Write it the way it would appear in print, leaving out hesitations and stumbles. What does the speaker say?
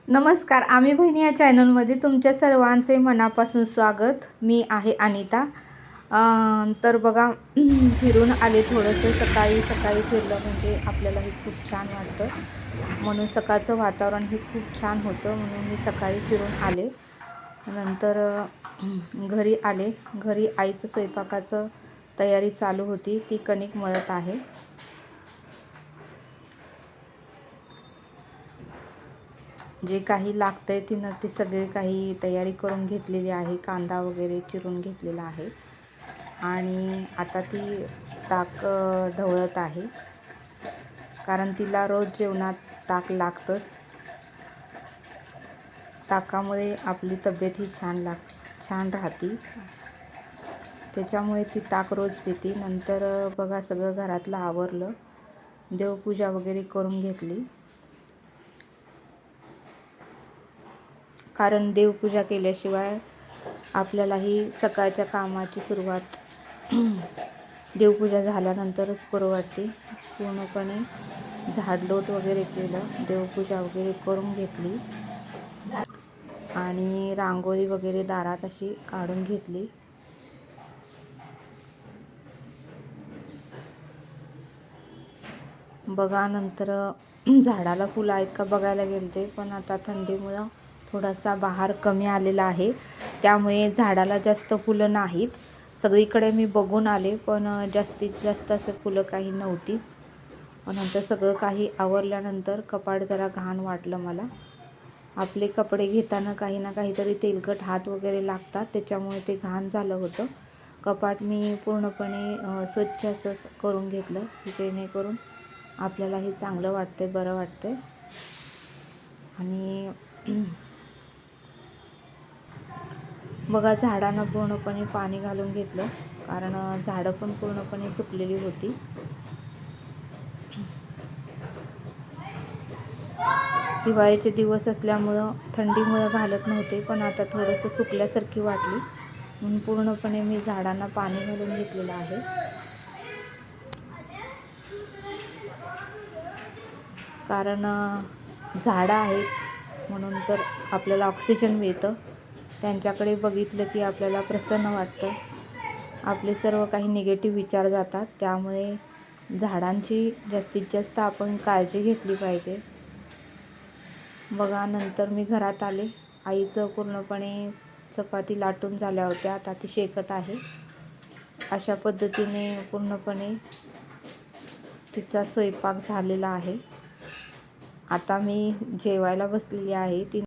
नमस्कार, आम्ही बहिणी या चॅनलमध्ये तुमच्या सर्वांचे मनापासून स्वागत. मी आहे अनिता. तर बघा फिरून आले थोडंसं. सकाळी सकाळी फिरलं म्हणजे आपल्याला हे खूप छान वाटतं, म्हणून सकाळचं वातावरण हे खूप छान होतं, म्हणून मी सकाळी फिरून आले. नंतर घरी आले. घरी आईचं स्वयंपाकाचं तयारी चालू होती, ती कणिक मळत आहे. जे काही लागतंय तिनं ते सगळे काही तयारी करून घेतलेली आहे. कांदा वगैरे चिरून घेतलेला आहे आणि आता ती ताक ढवळत आहे, कारण तिला रोज जेवणात ताक लागतंच. ताकामुळे आपली तब्येत ही छान राहते, त्याच्यामुळे ती ताक रोज पिते. नंतर बघा सगळं घरातलं आवरलं, देवपूजा वगैरे करून घेतली, कारण देवपूजा केल्याशिवाय आपल्यालाही सकाळच्या कामाची सुरुवात देवपूजा झाल्यानंतरच करू वाटते. पूर्णपणे झाडलोट वगैरे केलं, देवपूजा वगैरे करून घेतली आणि रांगोळी वगैरे दारात अशी काढून घेतली. बघा नंतर झाडाला फुलं आहेत का बघायला गेलते, पण आता थंडीमुळं थोडासा बहार कमी आलेला आहे, त्यामुळे झाडाला जास्त फुलं नाहीत. सगळीकडे मी बघून आले, पण जास्तीत जास्त असं फुलं काही नव्हतीच. नंतर सगळं काही आवरल्यानंतर कपाट जरा घाण वाटलं मला. आपले कपडे घेताना काही ना काहीतरी तेलकट हात वगैरे लागतात, त्याच्यामुळे ते घाण झालं होतं. कपाट मी पूर्णपणे स्वच्छ असं करून घेतलं, जेणेकरून आपल्यालाही चांगलं वाटते, बरं वाटते. आणि बघा झाडांना पूर्णपणे पाणी घालून घेतलं, कारण झाडं पण पूर्णपणे सुकलेली होती. हिवाळ्याचे दिवस असल्यामुळं थंडीमुळं घालत नव्हते, पण आता थोडंसं सुकल्यासारखी वाटली, म्हणून पूर्णपणे मी झाडांना पाणी घालून घेतलेलं आहे. कारण झाडं आहेत म्हणून तर आपल्याला ऑक्सिजन मिळतं, त्यांच्याकडे बघितलं की आपल्याला प्रसन्न वाटतं, आपले सर्व काही निगेटिव्ह विचार जातात. त्यामुळे झाडांची जास्तीत जास्त आपण काळजी घेतली पाहिजे. बघा नंतर मी घरात आले. आईचं पूर्णपणे चपाती लाटून झाल्या होत्या, आता ती शेकत आहे. अशा पद्धतीने पूर्णपणे तिचा स्वयंपाक झालेला आहे. आता मी जेवायला बसलेली आहे.